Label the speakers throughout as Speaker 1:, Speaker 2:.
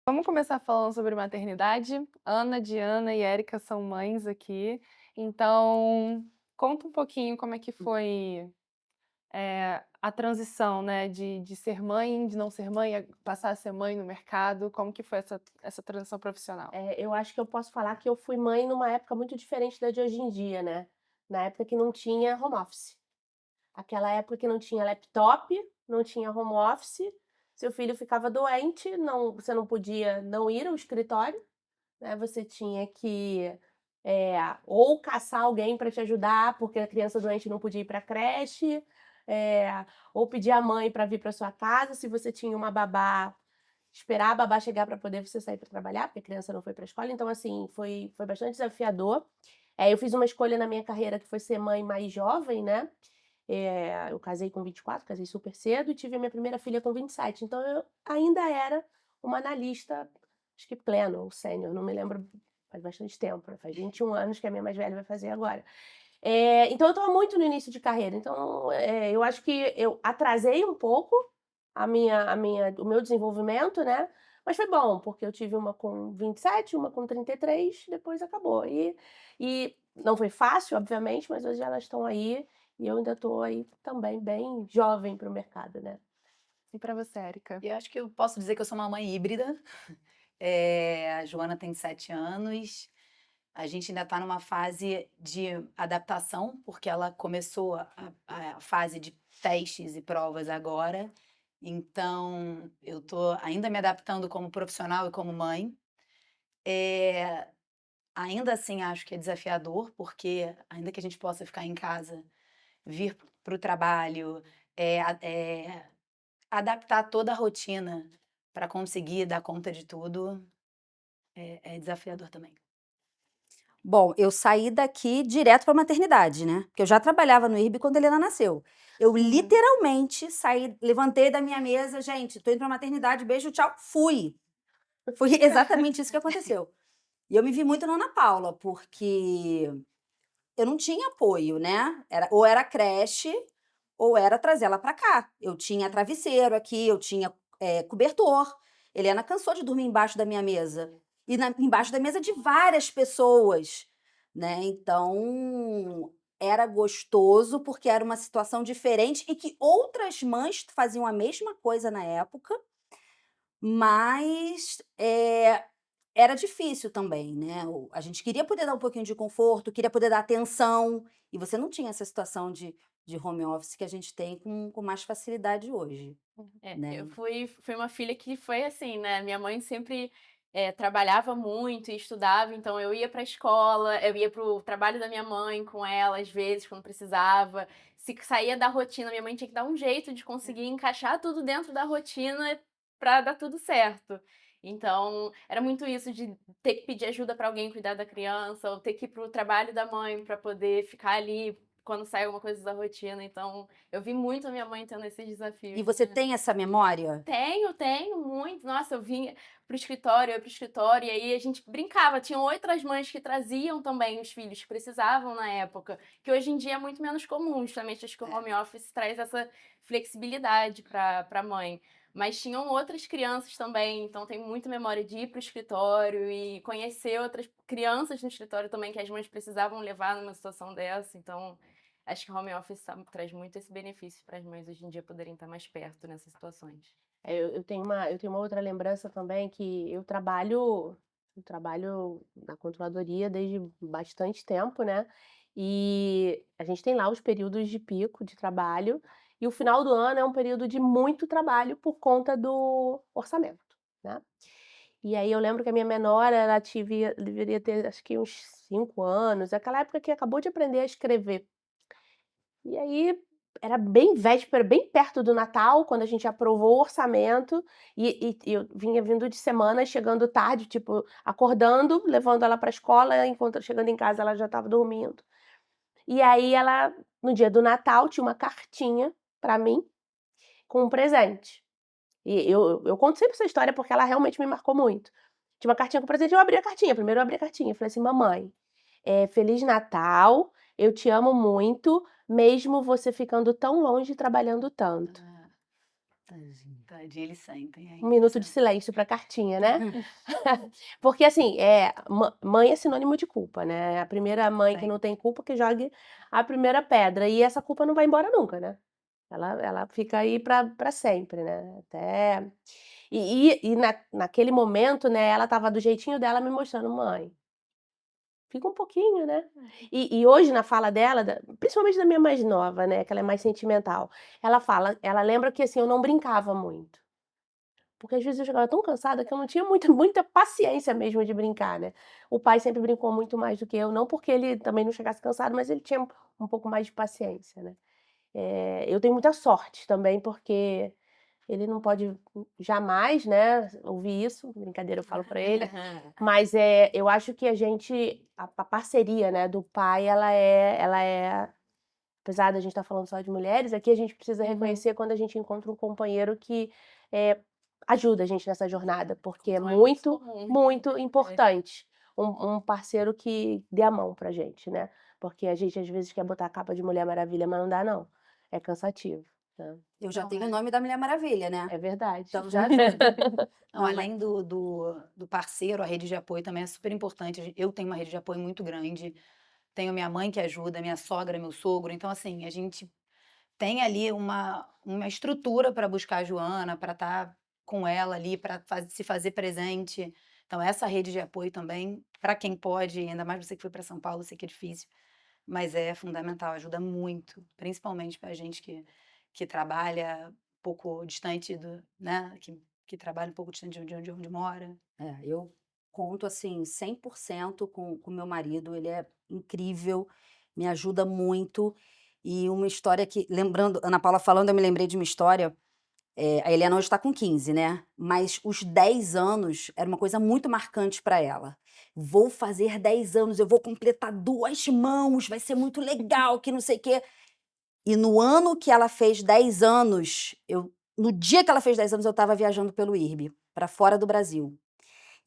Speaker 1: Vamos começar falando sobre maternidade. Ana, Diana e Érica são mães aqui, então conta um pouquinho como é que foi, a transição, né, de ser mãe, de não ser mãe, a passar a ser mãe no mercado, como que foi essa transição profissional?
Speaker 2: Eu acho que eu posso falar que eu fui mãe numa época muito diferente da de hoje em dia, né. Na época que não tinha home office. Aquela época que não tinha laptop, não tinha home office, seu filho ficava doente, você não podia não ir ao escritório, né, você tinha que, ou caçar alguém para te ajudar, porque a criança doente não podia ir para a creche, ou pedir a mãe para vir para sua casa, se você tinha uma babá, esperar a babá chegar para poder você sair para trabalhar, porque a criança não foi para a escola, então assim, foi bastante desafiador. Eu fiz uma escolha na minha carreira que foi ser mãe mais jovem, né, eu casei com 24, casei super cedo e tive a minha primeira filha com 27, então eu ainda era uma analista, acho que pleno ou sênior, não me lembro, faz bastante tempo, né, faz 21 anos que a minha mais velha vai fazer agora. Então eu estava muito no início de carreira, então, eu acho que eu atrasei um pouco o meu desenvolvimento, né, mas foi bom, porque eu tive uma com 27, uma com 33, depois acabou. E não foi fácil, obviamente, mas hoje elas estão aí e eu ainda estou aí também bem jovem para o mercado, né.
Speaker 1: E para você, Érica?
Speaker 3: E eu acho que eu posso dizer que eu sou uma mãe híbrida. A Joana tem 7 anos, a gente ainda está numa fase de adaptação, porque ela começou a fase de testes e provas agora, então eu tô ainda me adaptando como profissional e como mãe. Eh, Ainda assim acho que é desafiador, porque ainda que a gente possa ficar em casa, vir para o trabalho, adaptar toda a rotina para conseguir dar conta de tudo é desafiador também.
Speaker 4: Bom, eu saí daqui direto para maternidade, né, porque eu já trabalhava no IRB quando a Helena nasceu. Eu
Speaker 1: Uhum.
Speaker 4: literalmente saí, levantei da minha mesa: "Gente, tô indo pra maternidade, beijo, tchau", fui. Foi exatamente isso que aconteceu. E eu me vi muito na Ana Paula, porque eu não tinha apoio, né, era creche, ou era trazer ela para cá. Eu tinha travesseiro aqui, eu tinha, cobertor. Helena cansou de dormir embaixo da minha mesa, e embaixo da mesa de várias pessoas, né, então era gostoso, porque era uma situação diferente e que outras mães faziam a mesma coisa na época, mas, era difícil também, né, a gente queria poder dar um pouquinho de conforto, queria poder dar atenção, e você não tinha essa situação de home office que a gente tem com mais facilidade hoje,
Speaker 5: Eu
Speaker 4: né.
Speaker 5: fui uma filha que foi assim, né, minha mãe sempre, trabalhava muito e estudava, então eu ia para a escola, eu ia para o trabalho da minha mãe com ela, às vezes, quando precisava. Se saía da rotina, minha mãe tinha que dar um jeito de conseguir encaixar tudo dentro da rotina para dar tudo certo. Então, era muito isso de ter que pedir ajuda para alguém cuidar da criança, ou ter que ir para o trabalho da mãe para poder ficar ali quando sai alguma coisa da rotina, então eu vi muito a minha mãe tendo esses
Speaker 4: E
Speaker 5: desafios,
Speaker 4: você
Speaker 5: né.
Speaker 4: tem essa memória?
Speaker 5: Tenho muito. Nossa, eu vinha para o escritório, eu ia para o escritório, e aí a gente brincava. Tinham outras mães que traziam também os filhos que precisavam na época, que hoje em dia é muito menos comum. Justamente acho que o home office traz essa flexibilidade para a mãe. Mas tinham outras crianças também, então tenho muita memória de ir para o escritório e conhecer outras crianças no escritório também que as mães precisavam levar numa situação dessa. Então, acho que o home office traz muito esse benefício para as mães hoje em dia poderem estar mais perto nessas situações.
Speaker 2: Eu tenho uma outra lembrança também que eu trabalho na controladoria desde bastante tempo, né, e a gente tem lá os períodos de pico de trabalho, e o final do ano é um período de muito trabalho por conta do orçamento, né. E aí eu lembro que a minha menor, deveria ter acho que uns 5 anos, aquela época que acabou de aprender a escrever. E aí, era bem véspera, bem perto do Natal, quando a gente aprovou o orçamento, e eu vinha vindo de semana, chegando tarde, tipo, acordando, levando ela para a escola, enquanto chegando em casa ela já estava dormindo. E aí no dia do Natal, tinha uma cartinha para mim, com um presente. E eu conto sempre essa história, porque ela realmente me marcou muito. Tinha uma cartinha com presente, eu abri a cartinha, primeiro eu abri a cartinha, eu falei assim: "Mamãe, Feliz Natal, eu te amo muito, mesmo você ficando tão longe e trabalhando tanto".
Speaker 4: Tadinho.
Speaker 3: Tadinho, eles sentem.
Speaker 2: Um minuto de silêncio pra cartinha, né? Porque assim, mãe é sinônimo de culpa, né? A primeira mãe que não tem culpa que jogue a primeira pedra. E essa culpa não vai embora nunca, né? Ela fica aí pra sempre, né? Até... naquele momento, né, ela tava do jeitinho dela me mostrando, mãe, fica um pouquinho, né? E hoje na fala dela, principalmente da minha mais nova, né, que ela é mais sentimental, ela lembra que assim, eu não brincava muito. Porque às vezes eu chegava tão cansada que eu não tinha muita paciência mesmo de brincar, né? O pai sempre brincou muito mais do que eu, não porque ele também não chegasse cansado, mas ele tinha um pouco mais de paciência, né? Eu tenho muita sorte também, porque ele não pode jamais, né, ouvir isso, brincadeira, eu falo pra ele, mas eu acho que a parceria, né, do pai, ela é, apesar da gente estar falando só de mulheres, aqui a gente precisa reconhecer quando a gente encontra um companheiro que ajuda a gente nessa jornada, porque é
Speaker 5: Não é muito
Speaker 2: muito,
Speaker 5: comum.
Speaker 2: muito importante um parceiro que dê a mão pra gente, né? Porque a gente às vezes quer botar a capa de Mulher Maravilha, mas não dá não, é cansativo, né?
Speaker 4: Eu já
Speaker 3: Não,
Speaker 4: tenho o nome da Mulher Maravilha, né?
Speaker 2: É verdade.
Speaker 4: Então já ajuda.
Speaker 3: Não,
Speaker 4: Não,
Speaker 3: além do parceiro, a rede de apoio também é super importante. Eu tenho uma rede de apoio muito grande. Tenho minha mãe que ajuda, minha sogra, meu sogro. Então, assim, a gente tem ali uma estrutura para buscar a Joana, para estar com ela ali, para se fazer presente. Então, essa rede de apoio também, para quem pode, ainda mais você que foi para São Paulo, eu sei que é difícil, mas é fundamental, ajuda muito, principalmente para a gente que trabalha um pouco distante né, que trabalha um pouco distante de onde mora.
Speaker 4: Eu conto assim 100% com o meu marido, ele é incrível, me ajuda muito. E uma história que, lembrando, Ana Paula falando, eu me lembrei de uma história. A Eliana hoje está com 15, né? Mas os 10 anos era uma coisa muito marcante para ela. Vou fazer 10 anos, eu vou completar 2 mãos, vai ser muito legal, que não sei o quê. E no ano que ela fez 10 anos, no dia que ela fez 10 anos, eu estava viajando pelo IRB, para fora do Brasil.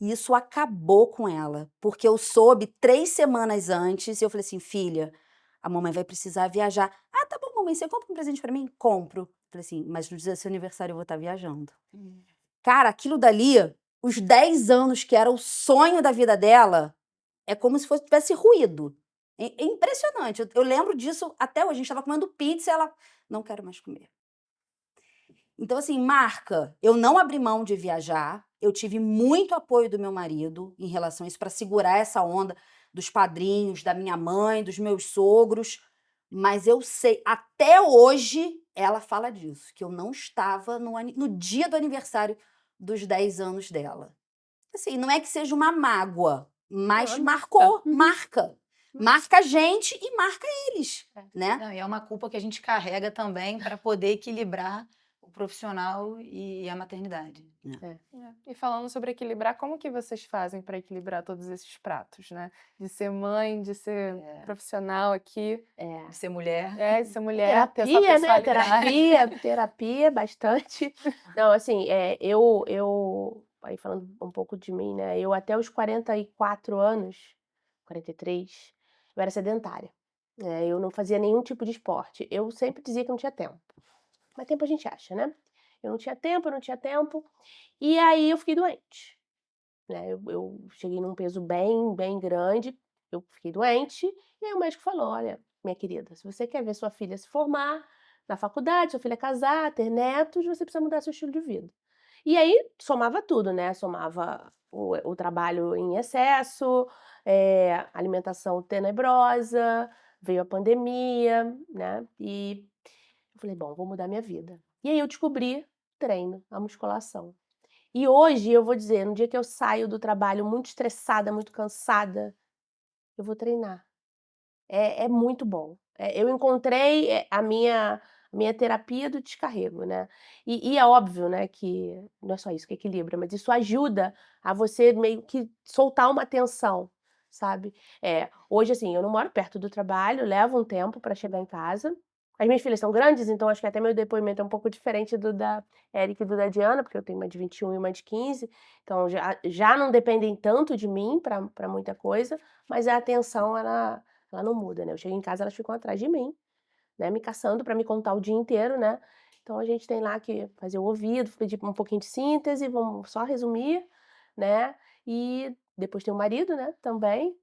Speaker 4: E isso acabou com ela, porque eu soube 3 semanas antes, e eu falei assim, filha, a mamãe vai precisar viajar. Ah, tá bom, mamãe, você compra um presente para mim? Compro. Falei assim, mas no dia do seu aniversário eu vou estar viajando. Cara, aquilo dali, os 10 anos que era o sonho da vida dela, é como se tivesse ruído. É impressionante. Eu lembro disso até hoje. A gente estava comendo pizza e ela, não quero mais comer. Então, assim, marca, eu não abri mão de viajar, eu tive muito apoio do meu marido em relação a isso, para segurar essa onda dos padrinhos, da minha mãe, dos meus sogros, mas eu sei, até hoje, ela fala disso, que eu não estava no dia do aniversário dos 10 anos dela. Assim, não é que seja uma mágoa, mas marcou, marca. Marca a gente e marca eles, né?
Speaker 3: Não, e é uma culpa que a gente carrega também para poder equilibrar o profissional e a maternidade.
Speaker 1: E falando sobre equilibrar, como que vocês fazem para equilibrar todos esses pratos, né? De ser mãe, de ser profissional aqui,
Speaker 3: De ser mulher.
Speaker 1: de ser mulher, ter essa
Speaker 2: Terapia, né?
Speaker 1: personalidade.
Speaker 2: Terapia, bastante. Não, assim, aí falando um pouco de mim, né? Eu até os 44 anos, 43, eu era sedentária. Eu não fazia nenhum tipo de esporte. Eu sempre dizia que não tinha tempo. Mas tempo a gente acha, né? Eu não tinha tempo. E aí eu fiquei doente, né? Eu cheguei num peso bem, bem grande. Eu fiquei doente. E aí o médico falou: olha, minha querida, se você quer ver sua filha se formar na faculdade, sua filha casar, ter netos, você precisa mudar seu estilo de vida. E aí somava tudo, né? Somava o trabalho em excesso, alimentação tenebrosa, veio a pandemia, né? E eu falei, bom, vou mudar minha vida. E aí eu descobri treino, a musculação. E hoje eu vou dizer, no dia que eu saio do trabalho muito estressada, muito cansada, eu vou treinar. É muito bom. Eu encontrei a minha terapia do descarrego, né? E é óbvio, né, que não é só isso que equilibra, mas isso ajuda a você meio que soltar uma tensão, sabe? Hoje, assim, eu não moro perto do trabalho, levo um tempo para chegar em casa. As minhas filhas são grandes, então acho que até meu depoimento é um pouco diferente do da Eric e do da Diana, porque eu tenho uma de 21 e uma de 15, então já não dependem tanto de mim para muita coisa, mas a atenção, ela não muda, né? Eu chego em casa, elas ficam atrás de mim, né? Me caçando para me contar o dia inteiro, né? Então a gente tem lá que fazer o ouvido, pedir um pouquinho de síntese, vamos só resumir, né. E depois tem o marido, né, também.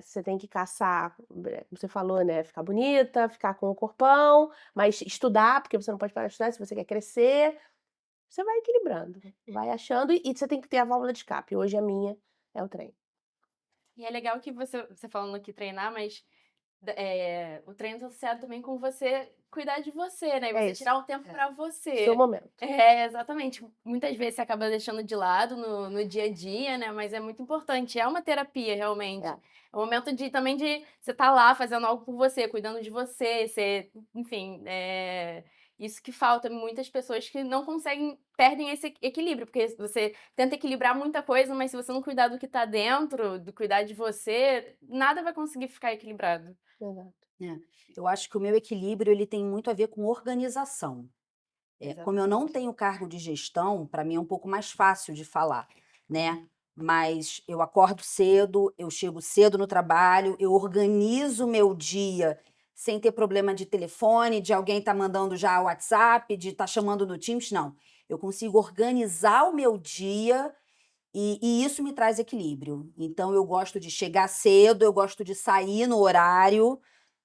Speaker 2: Você tem que caçar, como você falou, né, ficar bonita, ficar com o corpão, mas estudar, porque você não pode parar de estudar se você quer crescer. Você vai equilibrando, vai achando e você tem que ter a válvula de escape. Hoje a minha é o treino.
Speaker 5: E é legal que você falando que treinar, mas o treino tá associado também com você cuidar de você, né, e
Speaker 2: É
Speaker 5: você
Speaker 2: isso.
Speaker 5: tirar um tempo pra
Speaker 2: Seu
Speaker 5: você.
Speaker 2: momento.
Speaker 5: É, exatamente. Muitas vezes você acaba deixando de lado no dia a dia, né, mas é muito importante, é uma terapia realmente.
Speaker 2: É.
Speaker 5: É um momento também de você estar lá fazendo algo por você, cuidando de você, enfim, isso que falta. Muitas pessoas que não conseguem, perdem esse equilíbrio, porque você tenta equilibrar muita coisa, mas se você não cuidar do que tá dentro, do cuidar de você, nada vai conseguir ficar equilibrado.
Speaker 2: Exato.
Speaker 4: Eu acho que o meu equilíbrio ele tem muito a ver com organização. Como eu não tenho cargo de gestão, para mim é um pouco mais fácil de falar, né? Mas eu acordo cedo, eu chego cedo no trabalho, eu organizo o meu dia sem ter problema de telefone, de alguém estar mandando já WhatsApp, de estar chamando no Teams, não. Eu consigo organizar o meu dia e isso me traz equilíbrio. Então, eu gosto de chegar cedo, eu gosto de sair no horário,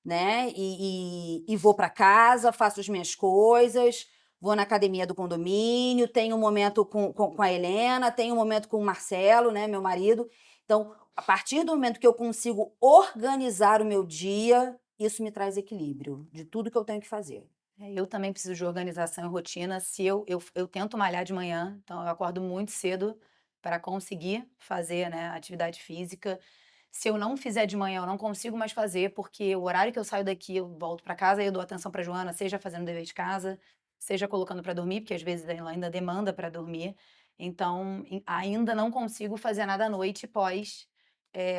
Speaker 4: né? E vou para casa, faço as minhas coisas, vou na academia do condomínio, tenho um momento com a Helena, tenho um momento com o Marcelo, né? Meu marido. Então, a partir do momento que eu consigo organizar o meu dia, isso me traz equilíbrio de tudo que eu tenho que fazer.
Speaker 3: Eu também preciso de organização e rotina. Se eu tento malhar de manhã, então eu acordo muito cedo para conseguir fazer, né, atividade física. Se eu não fizer de manhã, eu não consigo mais fazer, porque o horário que eu saio daqui, eu volto para casa e eu dou atenção para Joana, seja fazendo dever de casa, seja colocando para dormir, porque às vezes ela ainda demanda para dormir. Então, ainda não consigo fazer nada à noite pós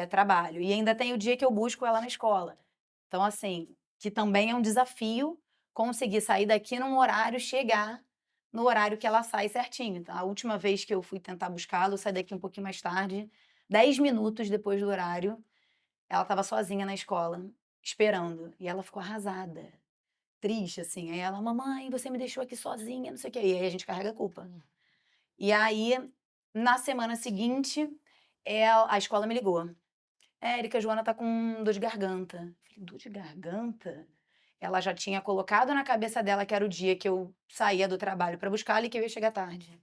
Speaker 3: trabalho. E ainda tem o dia que eu busco ela na escola. Então, assim, que também é um desafio conseguir sair daqui num horário, chegar no horário que ela sai certinho. Então, a última vez que eu fui tentar buscá-la, eu saí daqui um pouquinho mais tarde, 10 minutos depois do horário, ela estava sozinha na escola, esperando. E ela ficou arrasada, triste, assim. Aí ela, mamãe, você me deixou aqui sozinha, não sei o quê. E aí a gente carrega a culpa. E aí, na semana seguinte, a escola me ligou. Érica, a Joana tá com dor de garganta. Eu falei, dor de garganta? Ela já tinha colocado na cabeça dela que era o dia que eu saía do trabalho para buscar e que eu ia chegar tarde.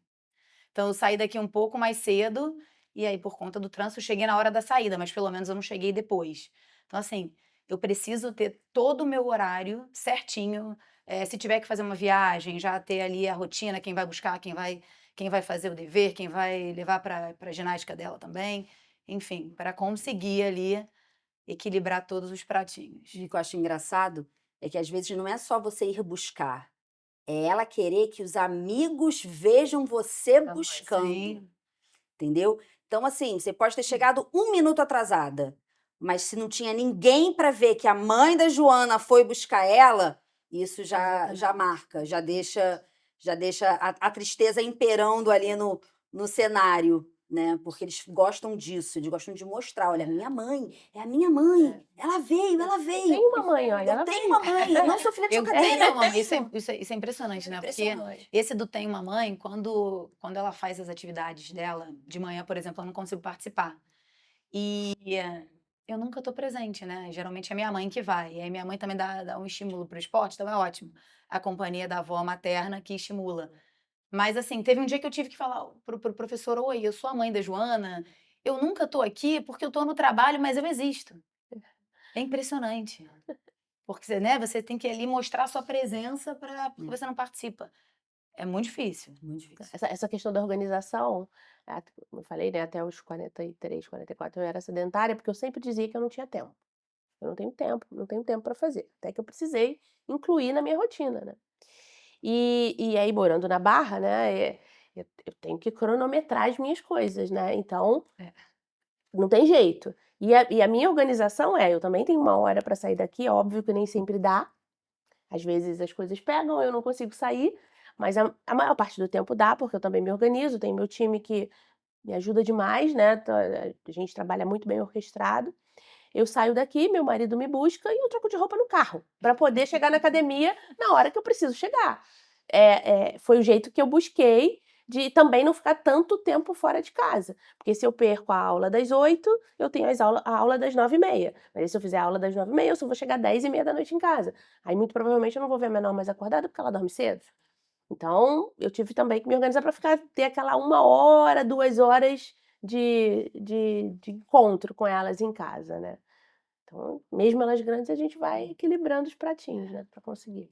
Speaker 3: Então eu saí daqui um pouco mais cedo e aí por conta do trânsito eu cheguei na hora da saída, mas pelo menos eu não cheguei depois. Então assim, eu preciso ter todo o meu horário certinho. Se tiver que fazer uma viagem, já ter ali a rotina, quem vai buscar, quem vai fazer o dever, quem vai levar para a ginástica dela também. Enfim, para conseguir ali equilibrar todos os pratinhos.
Speaker 4: O que eu acho engraçado é que às vezes não é só você ir buscar, é ela querer que os amigos vejam você buscando,
Speaker 3: Sim.
Speaker 4: entendeu? Então, assim, você pode ter chegado 1 minuto atrasada, mas se não tinha ninguém para ver que a mãe da Joana foi buscar ela, isso já marca, já deixa a tristeza imperando ali no cenário, né? Porque eles gostam disso, eles gostam de mostrar, olha, minha mãe, é a minha mãe, ela veio.
Speaker 2: Tem uma mãe, olha,
Speaker 4: Eu
Speaker 2: ela
Speaker 4: tenho
Speaker 2: veio.
Speaker 4: uma mãe, eu não sou filha de
Speaker 3: Eu
Speaker 4: chocadeira,
Speaker 3: tenho
Speaker 4: eu
Speaker 3: uma mãe,
Speaker 4: tenho.
Speaker 3: isso é impressionante, né? Porque
Speaker 4: Impressionante.
Speaker 3: esse do Tem uma Mãe, quando ela faz as atividades dela, de manhã, por exemplo, eu não consigo participar. E eu nunca tô presente, né? Geralmente é minha mãe que vai. E aí minha mãe também dá um estímulo pro esporte, então é ótimo. A companhia da avó materna que estimula. Mas assim, teve um dia que eu tive que falar pro professor, oi, eu sou a mãe da Joana, eu nunca tô aqui porque eu tô no trabalho, mas eu existo. É impressionante. Porque, né, você tem que ali mostrar a sua presença porque você não participa. É muito difícil.
Speaker 4: Muito difícil.
Speaker 2: Essa questão da organização, como eu falei, né, até os 43, 44 eu era sedentária, porque eu sempre dizia que eu não tinha tempo. Eu não tenho tempo para fazer. Até que eu precisei incluir na minha rotina, né. E aí morando na Barra, né, eu tenho que cronometrar as minhas coisas, né, então
Speaker 3: É.
Speaker 2: não tem jeito. E a minha organização eu também tenho uma hora para sair daqui, óbvio que nem sempre dá, às vezes as coisas pegam, eu não consigo sair, mas a maior parte do tempo dá, porque eu também me organizo, tenho meu time que me ajuda demais, né, a gente trabalha muito bem orquestrado. Eu saio daqui, meu marido me busca e eu troco de roupa no carro, para poder chegar na academia na hora que eu preciso chegar. foi o jeito que eu busquei de também não ficar tanto tempo fora de casa. Porque se eu perco a aula das 8, eu tenho a aula das 9h30. Mas aí, se eu fizer a aula das 9h30, eu só vou chegar 10h30 em casa. Aí, muito provavelmente, eu não vou ver a menor mais acordada porque ela dorme cedo. Então, eu tive também que me organizar para ter aquela 1 hora, 2 horas de encontro com elas em casa, né. Então, mesmo elas grandes, a gente vai equilibrando os pratinhos, né, para conseguir.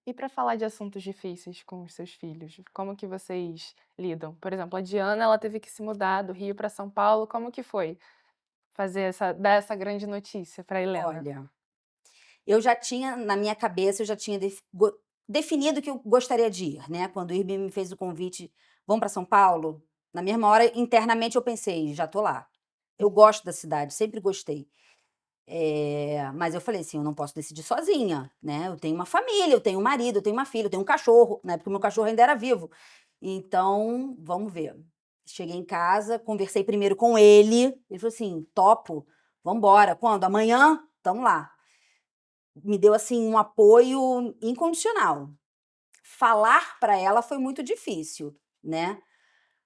Speaker 1: E para falar de assuntos difíceis com os seus filhos, como que vocês lidam? Por exemplo, a Diana, ela teve que se mudar do Rio para São Paulo, como que foi dar essa grande notícia para Helena?
Speaker 4: Olha, eu já tinha, na minha cabeça, eu já tinha definido que eu gostaria de ir, né? Quando o Irbi me fez o convite, vamos para São Paulo, na mesma hora, internamente eu pensei, já tô lá. Eu gosto da cidade, sempre gostei. Mas eu falei assim, eu não posso decidir sozinha, né? Eu tenho uma família, eu tenho um marido, eu tenho uma filha, eu tenho um cachorro, né? Porque o meu cachorro ainda era vivo. Então, vamos ver. Cheguei em casa, conversei primeiro com ele. Ele falou assim, topo, vambora. Quando? Amanhã? Tamo lá. Me deu, assim, um apoio incondicional. Falar para ela foi muito difícil, né?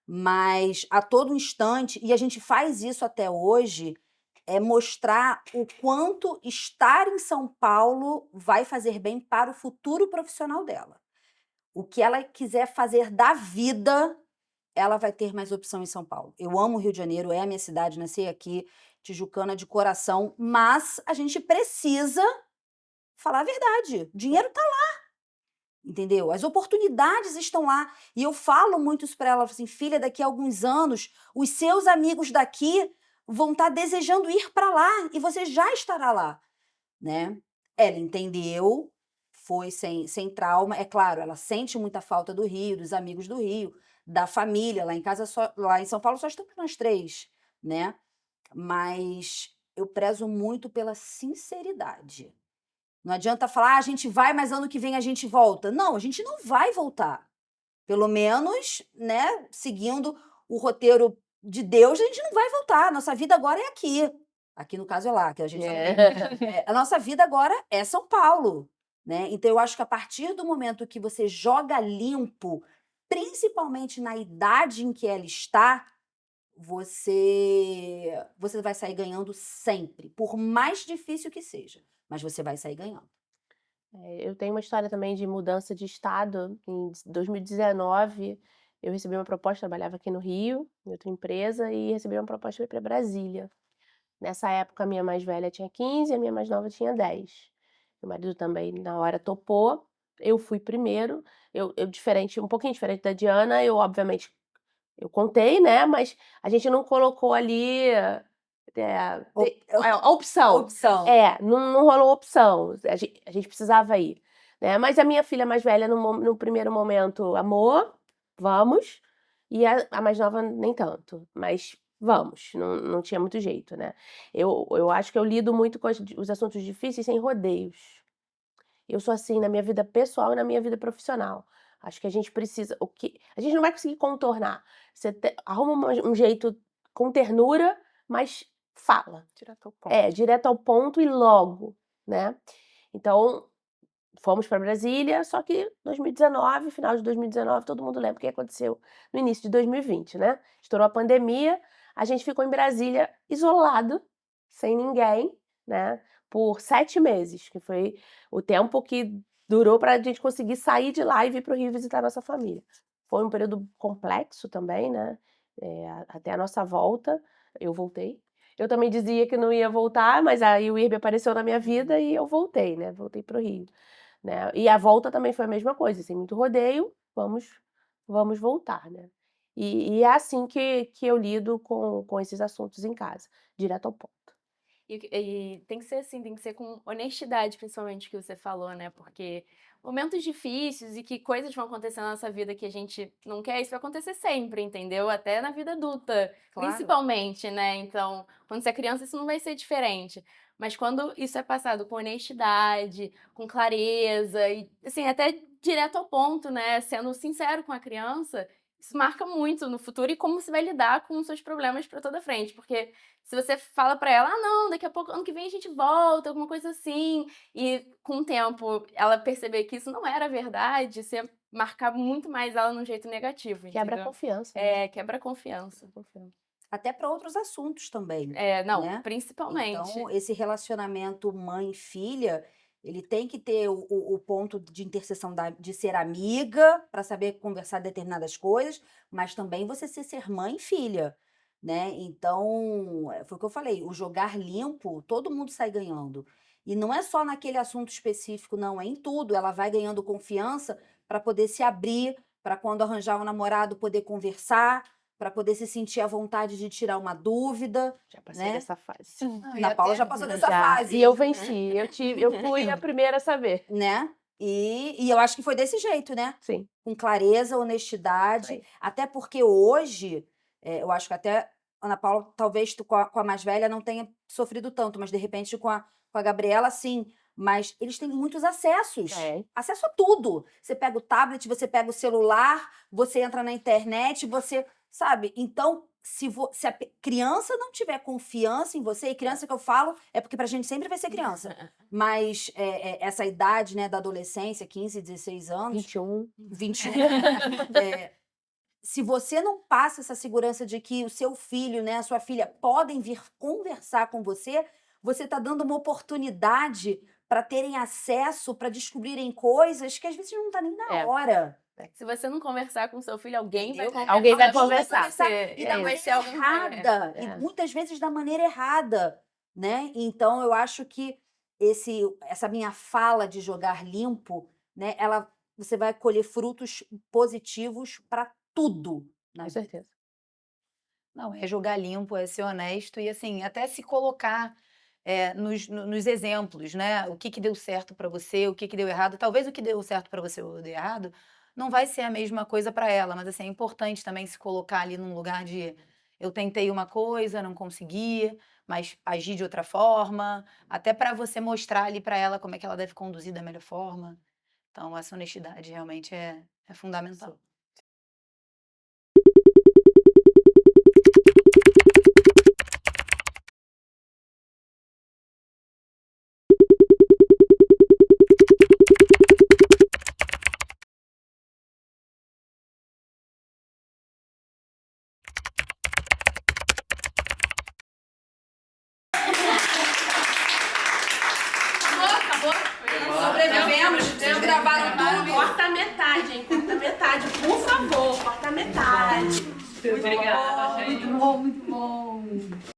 Speaker 4: Mas a todo instante, e a gente faz isso até hoje, é mostrar o quanto estar em São Paulo vai fazer bem para o futuro profissional dela. O que ela quiser fazer da vida, ela vai ter mais opção em São Paulo. Eu amo o Rio de Janeiro, é a minha cidade, nasci aqui, tijucana de coração, mas a gente precisa falar a verdade. Dinheiro tá lá, entendeu? As oportunidades estão lá. E eu falo muito isso para ela, assim, filha, daqui a alguns anos, os seus amigos daqui vão estar desejando ir para lá e você já estará lá, né? Ela entendeu, foi sem trauma. É claro, ela sente muita falta do Rio, dos amigos do Rio, da família. Lá em casa, lá em São Paulo, só estamos nós 3, né? Mas eu prezo muito pela sinceridade. Não adianta falar, a gente vai, mas ano que vem a gente volta. Não, a gente não vai voltar. Pelo menos, né, seguindo o roteiro de Deus, a gente não vai voltar. Nossa vida agora é aqui. Aqui, no caso, é lá, que a gente a nossa vida agora é São Paulo, né? Então, eu acho que a partir do momento que você joga limpo, principalmente na idade em que ela está, você vai sair ganhando sempre, por mais difícil que seja, mas você vai sair ganhando.
Speaker 2: Eu tenho uma história também de mudança de estado. Em 2019, eu recebi uma proposta, trabalhava aqui no Rio, em outra empresa, e recebi uma proposta para ir para Brasília. Nessa época, a minha mais velha tinha 15, a minha mais nova tinha 10. Meu marido também, na hora, topou. Eu fui primeiro. Um pouquinho diferente da Diana, obviamente, eu contei, né, mas a gente não colocou ali, a opção.
Speaker 4: Opção.
Speaker 2: Não rolou opção, a gente precisava ir, né. Mas a minha filha mais velha, no primeiro momento, amor, vamos, e a mais nova nem tanto, mas vamos, não tinha muito jeito, né. Eu acho que eu lido muito com os assuntos difíceis sem rodeios. Eu sou assim na minha vida pessoal e na minha vida profissional. Acho que a gente precisa, a gente não vai conseguir contornar. Você arruma um jeito com ternura, mas fala.
Speaker 1: Direto ao ponto.
Speaker 2: Direto ao ponto e logo, né. Então, fomos para Brasília, só que 2019, final de 2019, todo mundo lembra o que aconteceu no início de 2020, né. Estourou a pandemia, a gente ficou em Brasília isolado, sem ninguém, né, por 7 meses, que foi o tempo que durou para a gente conseguir sair de lá e vir para o Rio visitar a nossa família. Foi um período complexo também, né, até a nossa volta. Eu voltei. Eu também dizia que não ia voltar, mas aí o Irby apareceu na minha vida e eu voltei, né, voltei para o Rio, né. E a volta também foi a mesma coisa, sem muito rodeio, vamos voltar, né. E é assim que eu lido com esses assuntos em casa, direto ao ponto.
Speaker 5: E tem que ser assim, tem que ser com honestidade, principalmente, o que você falou, né, porque momentos difíceis e que coisas vão acontecer na nossa vida que a gente não quer, isso vai acontecer sempre, entendeu? Até na vida adulta,
Speaker 1: Claro.
Speaker 5: principalmente, né, então, quando você é criança isso não vai ser diferente, mas quando isso é passado com honestidade, com clareza e, assim, até direto ao ponto, né, sendo sincero com a criança, isso marca muito no futuro e como você vai lidar com os seus problemas para toda frente. Porque se você fala para ela, ah, não, daqui a pouco, ano que vem a gente volta, alguma coisa assim, e com o tempo ela perceber que isso não era verdade, você marcar muito mais ela num jeito negativo,
Speaker 2: Quebra a
Speaker 5: entendeu?
Speaker 2: confiança. Né?
Speaker 5: Quebra a confiança.
Speaker 4: Até para outros assuntos também.
Speaker 5: Não,
Speaker 4: né?
Speaker 5: principalmente.
Speaker 4: Então, esse relacionamento mãe-filha, ele tem que ter o ponto de interseção de ser amiga, para saber conversar determinadas coisas, mas também você ser mãe e filha, né? Então, foi o que eu falei, o jogar limpo, todo mundo sai ganhando. E não é só naquele assunto específico, não, é em tudo. Ela vai ganhando confiança para poder se abrir, para quando arranjar um namorado poder conversar, para poder se sentir à vontade de tirar uma dúvida.
Speaker 2: Já passei
Speaker 4: né?
Speaker 2: dessa fase.
Speaker 3: Não, e
Speaker 4: A Paula
Speaker 3: até-
Speaker 4: já passou dessa
Speaker 2: Já.
Speaker 4: fase.
Speaker 2: E eu venci. Eu fui a primeira a saber.
Speaker 4: Né? E eu acho que foi desse jeito, né?
Speaker 2: Sim.
Speaker 4: Com clareza, honestidade.
Speaker 2: Foi.
Speaker 4: Até porque hoje, eu acho que até Ana Paula, talvez tu, com a mais velha, não tenha sofrido tanto, mas de repente com a Gabriela, sim. Mas eles têm muitos acessos. Acesso a tudo. Você pega o tablet, você pega o celular, você entra na internet, você. Sabe? Então, se a criança não tiver confiança em você, e criança que eu falo é porque pra gente sempre vai ser criança. Mas essa idade, né, da adolescência, 15, 16 anos,
Speaker 2: 21.
Speaker 4: se você não passa essa segurança de que o seu filho, né, a sua filha podem vir conversar com você, você está dando uma oportunidade para terem acesso, para descobrirem coisas que às vezes não está nem na hora.
Speaker 5: Se você não conversar com seu filho, alguém vai
Speaker 3: Entendeu?
Speaker 5: conversar.
Speaker 2: Alguém vai
Speaker 5: com
Speaker 2: conversar.
Speaker 5: você.
Speaker 4: E da
Speaker 5: Vai
Speaker 4: maneira
Speaker 5: ser algum-
Speaker 4: errada. E muitas vezes da maneira errada, né? Então, eu acho que essa minha fala de jogar limpo, né? Você vai colher frutos positivos para tudo na
Speaker 2: Com
Speaker 4: vida.
Speaker 2: certeza.
Speaker 3: Não, é jogar limpo, é ser honesto e, assim, até se colocar nos exemplos, né? O que deu certo para você, o que deu errado. Talvez o que deu certo para você ou deu errado não vai ser a mesma coisa para ela, mas, assim, é importante também se colocar ali num lugar de eu tentei uma coisa, não consegui, mas agi de outra forma, até para você mostrar ali para ela como é que ela deve conduzir da melhor forma. Então, essa honestidade realmente é fundamental.
Speaker 5: Acabou?
Speaker 4: Sobrevivemos, vocês gravaram tudo.
Speaker 2: Corta a metade, hein? Corta a metade, por favor. Corta a metade.
Speaker 5: Obrigada, gente.
Speaker 4: Muito bom, muito bom.